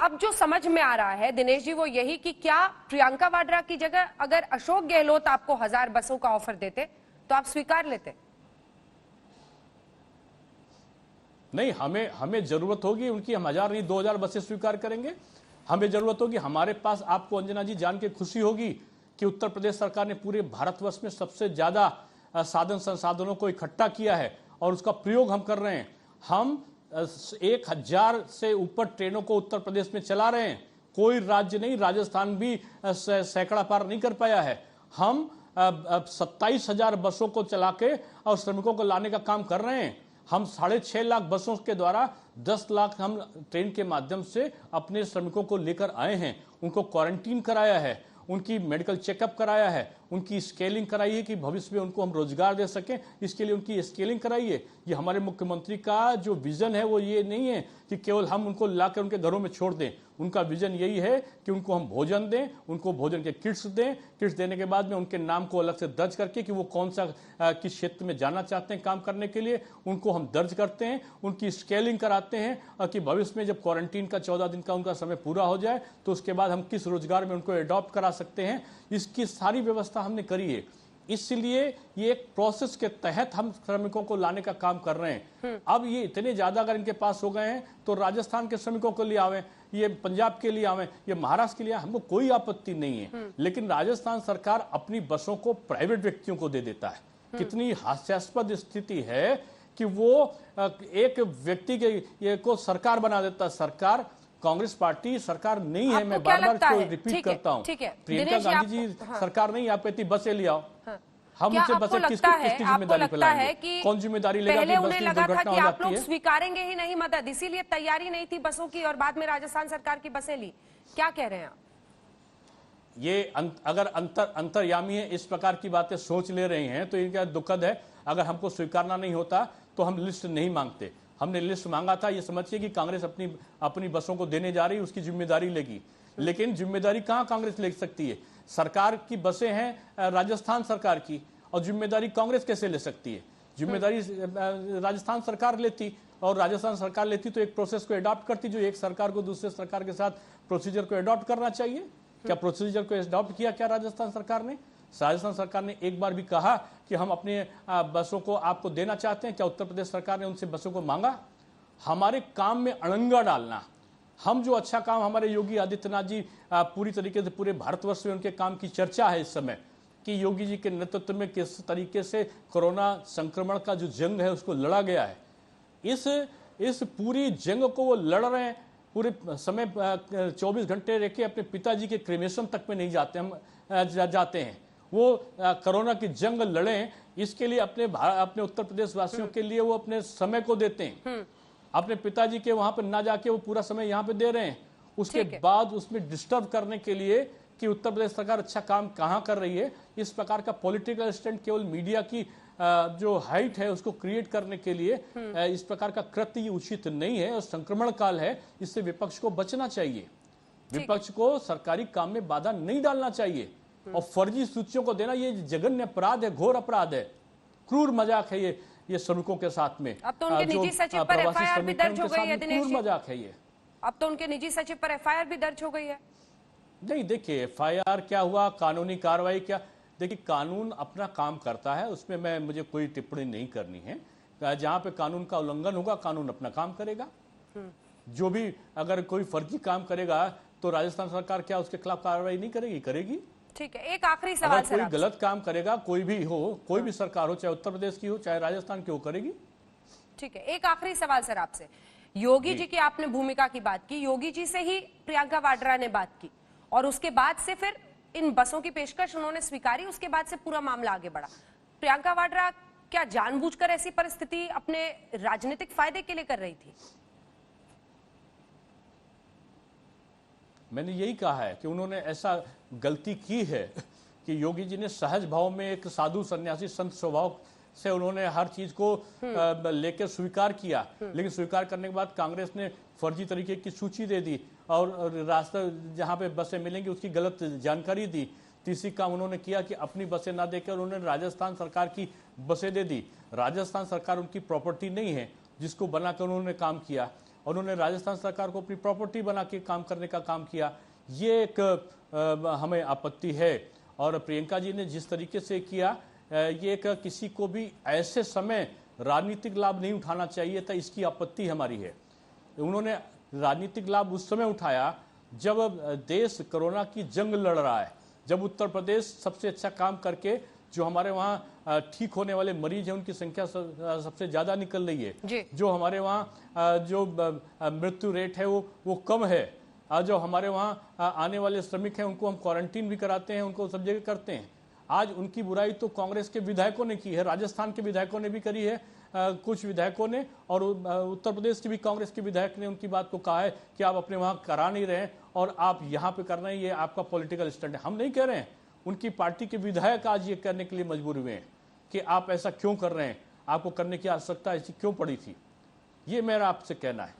अब जो समझ में आ रहा है दिनेश जी वो यही कि क्या प्रियंका वाड्रा की जगह अगर अशोक गहलोत आपको 1000 बसों का ऑफर देते तो आप स्वीकार लेते? नहीं, हमें जरूरत होगी उनकी, हम 1000 नहीं 2000 बसें स्वीकार करेंगे। हमें जरूरत होगी, हमारे पास, आपको अंजना जी जान के खुशी होगी कि उत्तर प्रदेश सरकार ने पूरे भारतवर्ष में सबसे ज्यादा साधन संसाधनों को इकट्ठा किया है और उसका प्रयोग हम कर रहे हैं। हम 1000 से ऊपर ट्रेनों को उत्तर प्रदेश में चला रहे हैं। कोई राज्य नहीं, राजस्थान भी सैकड़ा पार नहीं कर पाया है। हम 27,000 बसों को चला के और श्रमिकों को लाने का काम कर रहे हैं। हम 6.5 लाख बसों के द्वारा 10 लाख हम ट्रेन के माध्यम से अपने श्रमिकों को लेकर आए हैं। उनको क्वारंटीन कराया है, उनकी मेडिकल चेकअप कराया है, उनकी स्केलिंग कराई है कि भविष्य में उनको हम रोजगार दे सकें, इसके लिए उनकी स्केलिंग कराई है। ये हमारे मुख्यमंत्री का जो विजन है वो ये नहीं है कि केवल हम उनको लाकर उनके घरों में छोड़ दें। उनका विजन यही है कि उनको हम भोजन दें, उनको भोजन के किट्स दें। किट्स देने के बाद में उनके नाम को अलग से दर्ज करके कि वो कौन सा किस क्षेत्र में जाना चाहते हैं काम करने के लिए, उनको हम दर्ज करते हैं, उनकी स्केलिंग कराते हैं और कि भविष्य में जब क्वारंटीन का 14 दिन का उनका समय पूरा हो जाए तो उसके बाद हम किस रोजगार में उनको एडॉप्ट करा सकते हैं, इसकी सारी व्यवस्था हमने करी है। इसलिए ये एक प्रोसेस के तहत हम श्रमिकों को लाने का काम कर रहे हैं। अब ये इतने ज्यादा अगर इनके पास हो गए हैं तो राजस्थान के श्रमिकों के लिए आवे, ये पंजाब के लिए आवे, ये महाराष्ट्र के लिए, हमको कोई आपत्ति नहीं है। लेकिन राजस्थान सरकार अपनी बसों को प्राइवेट व्यक्तियों को दे देता है। कितनी हास्यास्पद स्थिति है कि वो एक व्यक्ति के को सरकार बना देता है। सरकार कांग्रेस पार्टी सरकार नहीं है। मैं बार बार इसको रिपीट करता हूँ। प्रियंका गांधी जी सरकार नहीं, आप कहती बसें ले आओ। हम उनसे बसें किसकी जिम्मेदारी पे लाएंगे? कौन जिम्मेदारी लेगा कि बस की दुर्घटना हो जाती है? स्वीकारेंगे ही नहीं मदद, इसीलिए तैयारी नहीं थी बसों की और बाद में राजस्थान सरकार की बसें ली। क्या कह रहे हैं आप? ये अगर अंतर्यामी है, इस प्रकार की बातें सोच ले रहे हैं तो इनका दुखद है। अगर हमको स्वीकारना नहीं होता तो हम लिस्ट नहीं मांगते। हमने लिस्ट मांगा था, ये समझिए कि कांग्रेस अपनी बसों को देने जा रही है, उसकी जिम्मेदारी लेगी। लेकिन जिम्मेदारी कहां कांग्रेस ले सकती है? सरकार की बसें हैं राजस्थान सरकार की, और जिम्मेदारी कांग्रेस कैसे ले सकती है? जिम्मेदारी राजस्थान सरकार लेती, और राजस्थान सरकार लेती तो एक प्रोसेस को अडॉप्ट करती। जो एक सरकार को दूसरे सरकार के साथ प्रोसीजर को अडॉप्ट करना चाहिए। क्या प्रोसीजर को अडॉप्ट किया क्या राजस्थान सरकार ने? राजस्थान सरकार ने एक बार भी कहा कि हम अपने बसों को आपको देना चाहते हैं? क्या उत्तर प्रदेश सरकार ने उनसे बसों को मांगा? हमारे काम में अड़ंगा डालना, हम जो अच्छा काम हमारे योगी आदित्यनाथ जी पूरी तरीके से पूरे भारतवर्ष में उनके काम की चर्चा है इस समय कि योगी जी के नेतृत्व में किस तरीके से कोरोना संक्रमण का जो जंग है उसको लड़ा गया है। इस पूरी जंग को वो लड़ रहे हैं। पूरे समय 24 घंटे रह के अपने पिताजी के क्रेमेशन तक में नहीं जाते, हम जाते हैं। वो कोरोना की जंग लड़े, इसके लिए अपने उत्तर प्रदेश वासियों के लिए वो अपने समय को देते हैं। अपने पिताजी के वहां पर ना जाके वो पूरा समय यहाँ पे दे रहे हैं। उसके बाद उसमें डिस्टर्ब करने के लिए कि उत्तर प्रदेश सरकार अच्छा काम कहाँ कर रही है, इस प्रकार का पॉलिटिकल स्टंट केवल मीडिया की जो हाइट है उसको क्रिएट करने के लिए इस प्रकार का कृत्य ये उचित नहीं है और संक्रमण काल है। इससे विपक्ष को बचना चाहिए। विपक्ष को सरकारी काम में बाधा नहीं डालना चाहिए। और फर्जी सूचियों को देना ये जघन्य अपराध है, घोर अपराध है, क्रूर मजाक है ये श्रमिकों के साथ में। अब तो उनके निजी सचिव पर एफआईआर भी दर्ज हो गई है दिनेश जी। मजाक है ये। अब तो उनके निजी सचिव पर एफआईआर भी दर्ज हो गई है। नहीं, देखिए एफआईआर क्या हुआ, कानूनी कार्रवाई क्या, देखिए कानून अपना काम करता है, उसमें मुझे कोई टिप्पणी नहीं करनी है। जहां पे कानून का उल्लंघन होगा कानून अपना काम करेगा। जो भी अगर कोई फर्जी काम करेगा तो राजस्थान सरकार क्या उसके खिलाफ कार्रवाई नहीं करेगी? करेगी। ठीक है, एक आखिरी सवाल सर, कोई गलत काम करेगा, कोई भी हो, कोई भी सरकार हो, चाहे उत्तर प्रदेश की हो चाहे राजस्थान की हो, करेगी। ठीक है, एक आखिरी सवाल सर आपसे। योगी जी की आपने भूमिका की बात की, योगी जी से ही प्रियंका वाड्रा ने बात की और उसके बाद से फिर इन बसों की पेशकश उन्होंने स्वीकारी, उसके बाद से पूरा मामला आगे बढ़ा। प्रियंका वाड्रा क्या जानबूझकर ऐसी परिस्थिति अपने राजनीतिक फायदे के लिए कर रही थी? मैंने यही कहा है कि उन्होंने ऐसा गलती की है कि योगी जी ने सहज भाव में एक साधु सन्यासी संत स्वभाव से उन्होंने हर चीज को लेकर स्वीकार किया। लेकिन स्वीकार करने के बाद कांग्रेस ने फर्जी तरीके की सूची दे दी और रास्ता जहां पे बसें मिलेंगी उसकी गलत जानकारी दी। तीसरी काम उन्होंने किया कि अपनी बसें ना देकर उन्होंने राजस्थान सरकार की बसें दे दी। राजस्थान सरकार उनकी प्रॉपर्टी नहीं है जिसको बनाकर उन्होंने काम किया। और उन्होंने राजस्थान सरकार को अपनी प्रॉपर्टी बना के काम करने का काम किया। ये एक हमें आपत्ति है। और प्रियंका जी ने जिस तरीके से किया, ये एक किसी को भी ऐसे समय राजनीतिक लाभ नहीं उठाना चाहिए था, इसकी आपत्ति हमारी है। उन्होंने राजनीतिक लाभ उस समय उठाया जब देश कोरोना की जंग लड़ रहा है, जब उत्तर प्रदेश सबसे अच्छा काम करके जो हमारे वहाँ ठीक होने वाले मरीज हैं उनकी संख्या सबसे ज्यादा निकल रही है, जो हमारे वहाँ जो मृत्यु रेट है वो कम है, जो हमारे वहाँ आने वाले श्रमिक हैं उनको हम क्वारंटीन भी कराते हैं, उनको सब जगह करते हैं। आज उनकी बुराई तो कांग्रेस के विधायकों ने की है, राजस्थान के विधायकों ने भी करी है, कुछ विधायकों ने, और उत्तर प्रदेश की भी कांग्रेस के विधायक ने उनकी बात को कहा है कि आप अपने वहाँ करा नहीं रहे हैं और आप यहाँ पे कर रहे हैं, ये आपका पॉलिटिकल स्टंट है। हम नहीं कह रहे हैं, उनकी पार्टी के विधायक आज ये करने के लिए मजबूर हुए हैं कि आप ऐसा क्यों कर रहे हैं, आपको करने की आवश्यकता ऐसी क्यों पड़ी थी, ये मेरा आपसे कहना है।